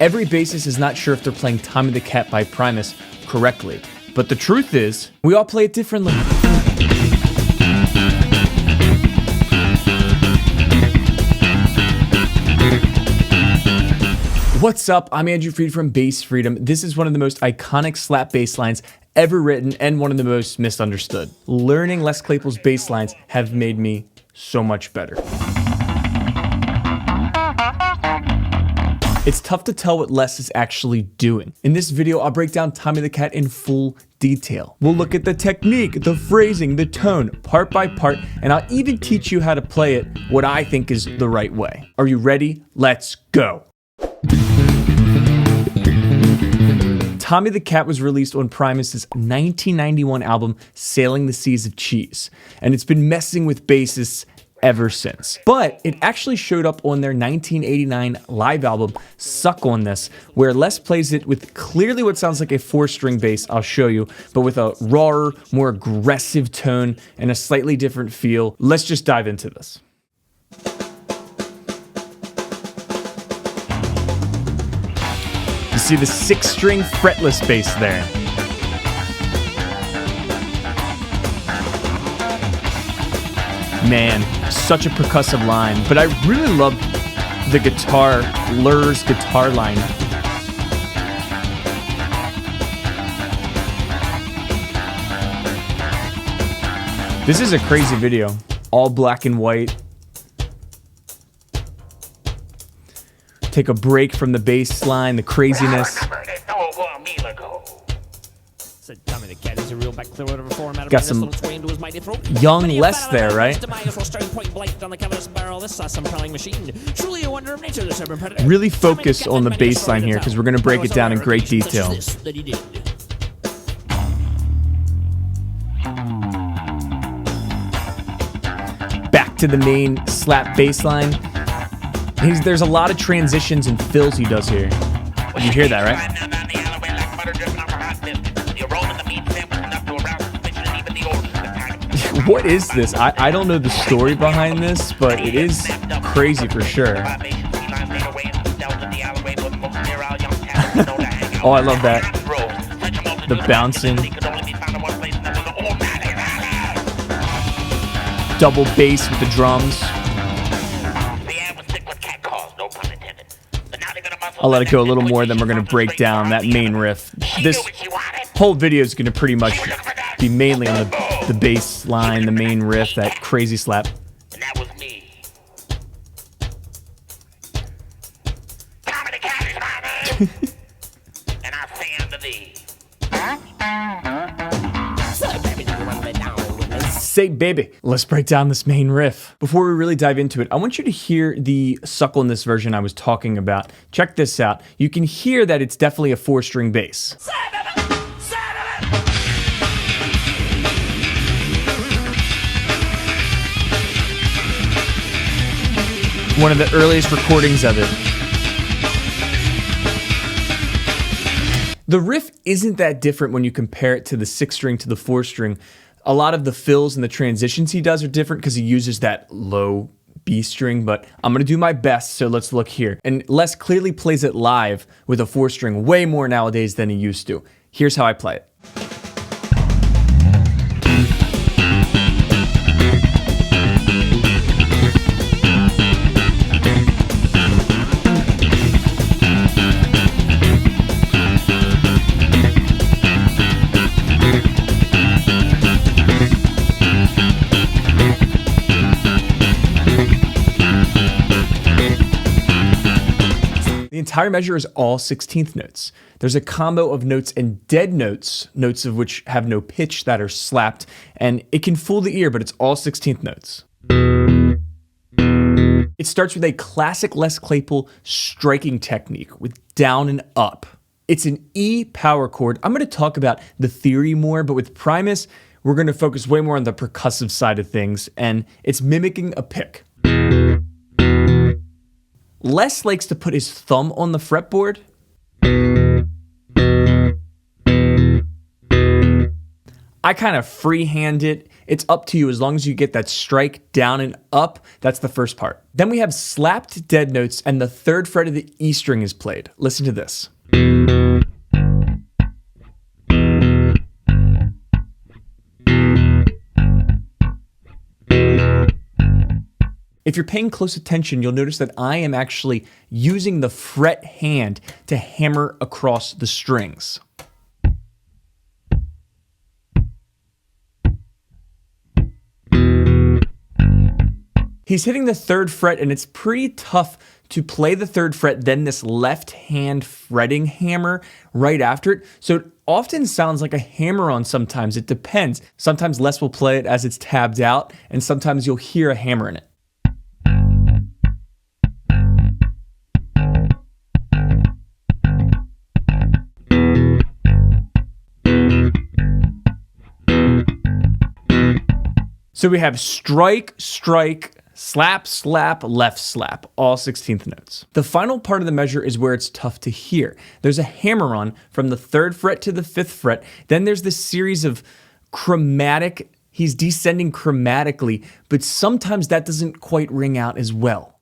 Every bassist is not sure if they're playing Tommy the Cat by Primus correctly, but the truth is, we all play it differently. What's up? I'm Andrew Freed from Bass Freedom. This is one of the most iconic slap bass lines ever written and one of the most misunderstood. Learning Les Claypool's bass lines have made me so much better. It's tough to tell what Les is actually doing. In this video, I'll break down Tommy the Cat in full detail. We'll look at the technique, the phrasing, the tone, part by part, and I'll even teach you how to play it what I think is the right way. Are you ready? Let's go. Tommy the Cat was released on Primus's 1991 album, Sailing the Seas of Cheese, and it's been messing with bassists ever since. But it actually showed up on their 1989 live album, Suck on This, where Les plays it with clearly what sounds like a 4-string bass, I'll show you, but with a rawer, more aggressive tone and a slightly different feel. Let's just dive into this. You see the 6-string fretless bass there. Man, such a percussive line, but I really love the guitar, Lur's guitar line. This is a crazy video, all black and white. Take a break from the bass line, the craziness. Got some young Les there, right? Really focus on the bass line here because we're going to break it down in great detail. Back to the main slap bass line. There's a lot of transitions and fills he does here. You hear that, right? What is this? I don't know the story behind this, but it is crazy for sure. Oh, I love that. The bouncing. Double bass with the drums. I'll let it go a little more, then we're going to break down that main riff. This whole video is going to pretty much be mainly on the bass line, the main riff, that crazy slap. And that was me. Tommy the Cat is my name. And I say unto thee. Say baby. Let's break down this main riff. Before we really dive into it, I want you to hear the Suck on This version I was talking about. Check this out. You can hear that it's definitely a 4-string bass. One of the earliest recordings of it. The riff isn't that different when you compare it to the 6-string to the 4-string. A lot of the fills and the transitions he does are different because he uses that low B string, but I'm going to do my best, so let's look here. And Les clearly plays it live with a 4-string way more nowadays than he used to. Here's how I play it. The entire measure is all 16th notes. There's a combo of notes and dead notes, notes of which have no pitch that are slapped, and it can fool the ear, but it's all 16th notes. It starts with a classic Les Claypool striking technique with down and up. It's an E power chord. I'm going to talk about the theory more, but with Primus, we're going to focus way more on the percussive side of things, and it's mimicking a pick. Les likes to put his thumb on the fretboard. I kind of freehand it It's up to you as long as you get that strike down and up. That's the first part. Then we have slapped dead notes and the 3rd fret of the E string is played. Listen to this. If you're paying close attention, you'll notice that I am actually using the fret hand to hammer across the strings. He's hitting the 3rd fret, and it's pretty tough to play the 3rd fret, then this left hand fretting hammer right after it. So it often sounds like a hammer-on sometimes. It depends. Sometimes Les will play it as it's tabbed out, and sometimes you'll hear a hammer in it. So we have strike, strike, slap, slap, left slap, all 16th notes. The final part of the measure is where it's tough to hear. There's a hammer on from the 3rd fret to the 5th fret. Then there's this series of chromatic, he's descending chromatically, but sometimes that doesn't quite ring out as well.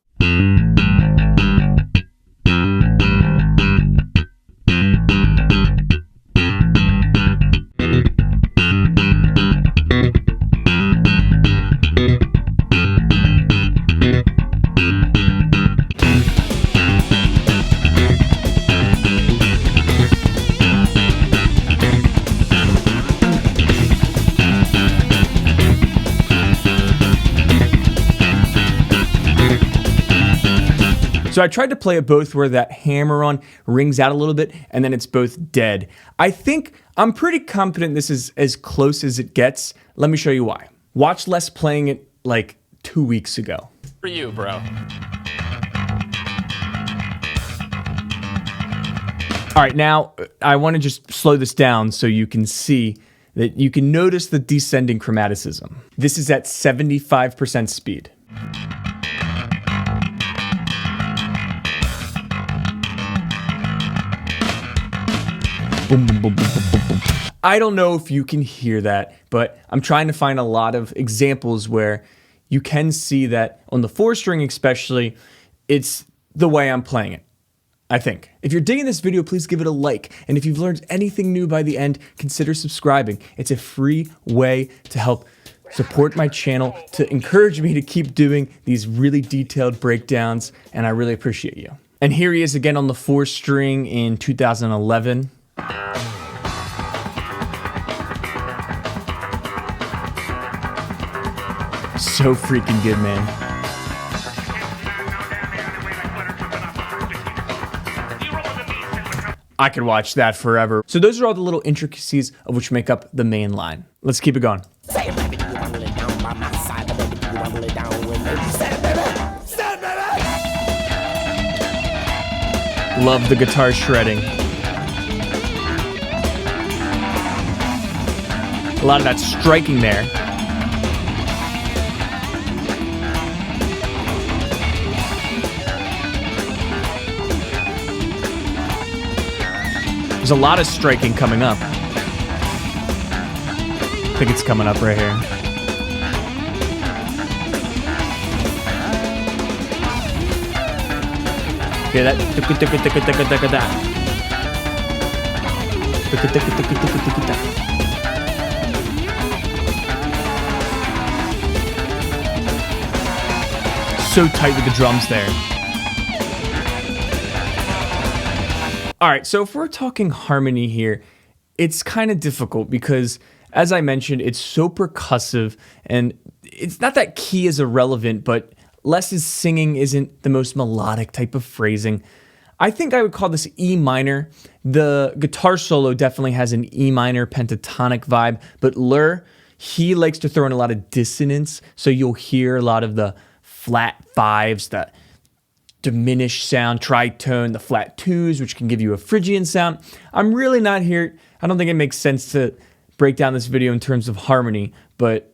So I tried to play it both where that hammer-on rings out a little bit and then it's both dead. I think I'm pretty confident this is as close as it gets. Let me show you why. Watch Les playing it like 2 weeks ago. For you, bro. All right, now I want to just slow this down so you can see that you can notice the descending chromaticism. This is at 75% speed. Boom, boom, boom, boom, boom, boom, boom. I don't know if you can hear that, but I'm trying to find a lot of examples where you can see that on the 4-string especially, it's the way I'm playing it, I think. If you're digging this video, please give it a like. And if you've learned anything new by the end, consider subscribing. It's a free way to help support my channel, to encourage me to keep doing these really detailed breakdowns, and I really appreciate you. And here he is again on the 4-string in 2011. So freaking good, man. I could watch that forever. So those are all the little intricacies of which make up the main line. Let's keep it going. Love the guitar shredding. A lot of that striking there. There's a lot of striking coming up. I think it's coming up right here. Hear that? So tight with the drums there. All right, so if we're talking harmony here, it's kind of difficult because, as I mentioned, it's so percussive, and it's not that key is irrelevant, but Les's singing isn't the most melodic type of phrasing. I think I would call this E minor. The guitar solo definitely has an E minor pentatonic vibe, but Lur, he likes to throw in a lot of dissonance, so you'll hear a lot of the flat fives, the diminished sound, tritone, the flat twos, which can give you a Phrygian sound. I'm really not here. I don't think it makes sense to break down this video in terms of harmony, but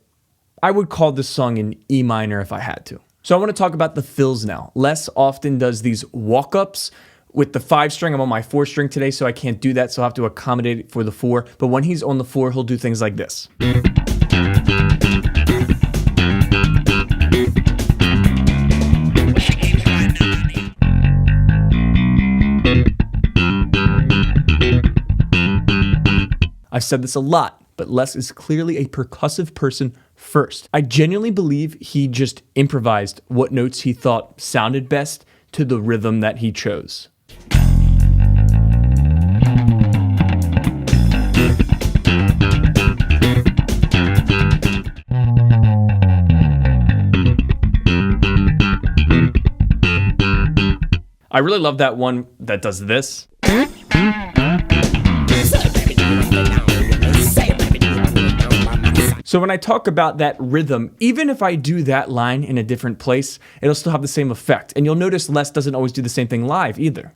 I would call this song an E minor if I had to. So I want to talk about the fills now. Les often does these walk-ups with the 5-string. I'm on my 4-string today, so I can't do that, so I'll have to accommodate it for the 4. But when he's on the 4, he'll do things like this. I've said this a lot, but Les is clearly a percussive person first. I genuinely believe he just improvised what notes he thought sounded best to the rhythm that he chose. I really love that one that does this. So when I talk about that rhythm, even if I do that line in a different place, it'll still have the same effect. And you'll notice Les doesn't always do the same thing live either.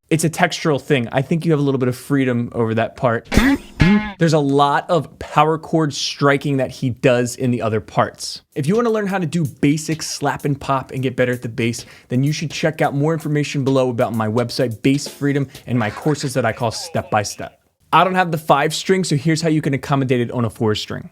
It's a textural thing. I think you have a little bit of freedom over that part. There's a lot of power chord striking that he does in the other parts. If you want to learn how to do basic slap and pop and get better at the bass, then you should check out more information below about my website, Bass Freedom, and my courses that I call Step by Step. I don't have the 5-string, so here's how you can accommodate it on a 4-string.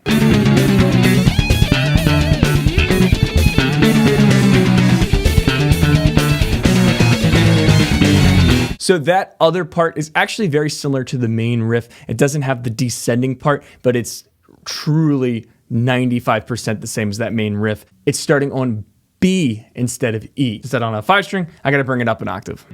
So that other part is actually very similar to the main riff. It doesn't have the descending part, but it's truly 95% the same as that main riff. It's starting on B instead of E. Instead on a 5-string, I gotta bring it up an octave.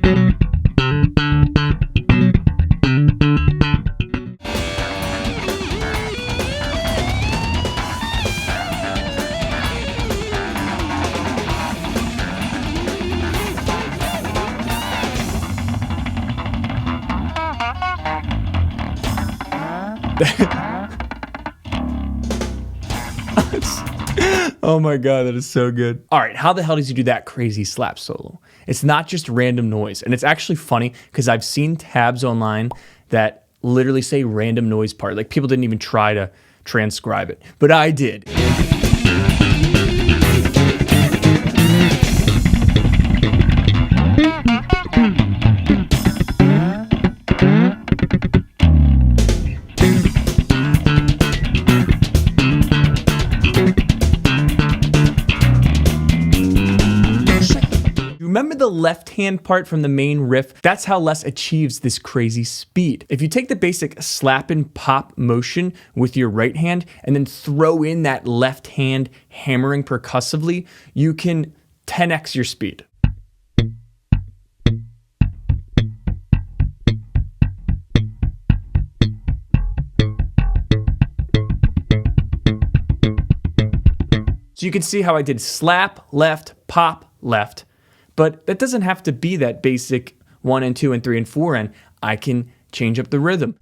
Oh my God, that is so good. All right, how the hell does he do that crazy slap solo? It's not just random noise. And it's actually funny because I've seen tabs online that literally say random noise part. Like people didn't even try to transcribe it, but I did. Remember the left hand part from the main riff? That's how Les achieves this crazy speed. If you take the basic slap and pop motion with your right hand and then throw in that left hand hammering percussively, you can 10x your speed. So you can see how I did slap, left, pop, left. But that doesn't have to be that basic 1 and 2 and 3 and 4, and I can change up the rhythm.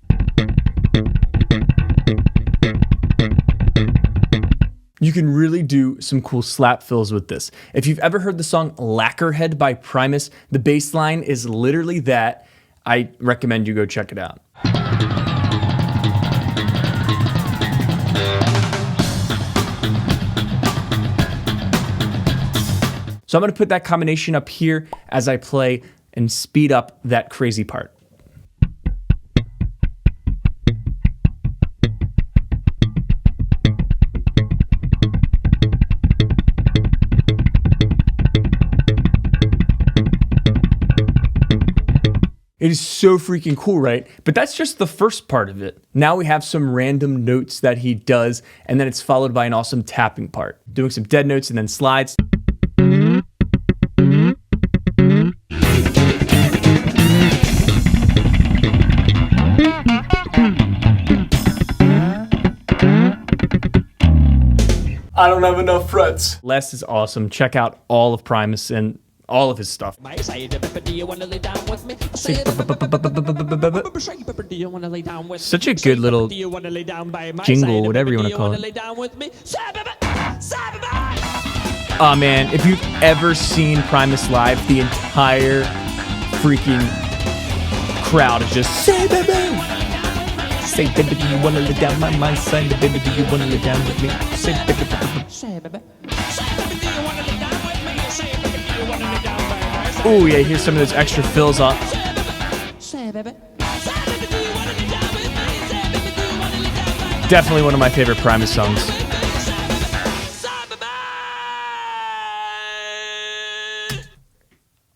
You can really do some cool slap fills with this. If you've ever heard the song Lacquerhead by Primus, the bass line is literally that. I recommend you go check it out. So I'm gonna put that combination up here as I play and speed up that crazy part. It is so freaking cool, right? But that's just the first part of it. Now we have some random notes that he does, and then it's followed by an awesome tapping part. Doing some dead notes and then slides. I don't have enough frets. Les is awesome. Check out all of Primus and all of his stuff. Such a good little jingle, whatever you want to call it. Oh man, if you've ever seen Primus live, the entire freaking crowd is just say baby. Say baby, do you wanna lay down by my side? Baby, do you wanna lay down with me? Say baby, say baby. Oh yeah, here's some of those extra fills on. Definitely one of my favorite Primus songs.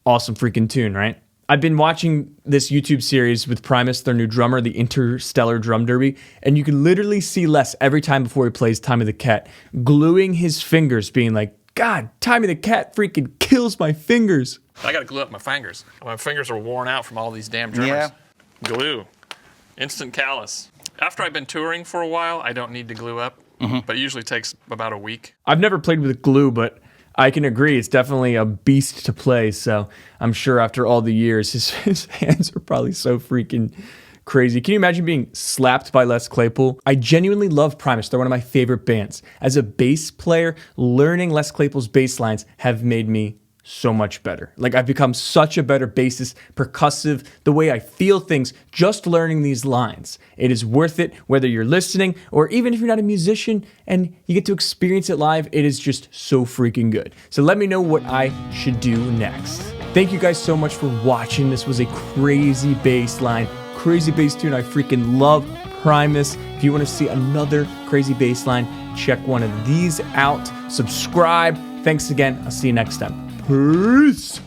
Awesome freaking tune, right? I've been watching this YouTube series with Primus, their new drummer, the Interstellar Drum Derby, and you can literally see Les every time before he plays Time of the Cat, gluing his fingers, being like, God, Time of the Cat freaking kills my fingers. I gotta glue up my fingers. My fingers are worn out from all these damn drummers. Yeah. Glue. Instant callus. After I've been touring for a while, I don't need to glue up, but it usually takes about a week. I've never played with glue, but I can agree it's definitely a beast to play, so I'm sure after all the years, his hands are probably so freaking crazy. Can you imagine being slapped by Les Claypool? I genuinely love Primus. They're one of my favorite bands. As a bass player, learning Les Claypool's bass lines have made me so much better. Like, I've become such a better bassist, percussive, the way I feel things, just learning these lines. It is worth it, whether you're listening or even if you're not a musician and you get to experience it live, it is just so freaking good. So let me know what I should do next. Thank you guys so much for watching. This was a crazy bass line, crazy bass tune. I freaking love Primus. If you want to see another crazy bass line, check one of these out. Subscribe. Thanks again. I'll see you next time. Peace.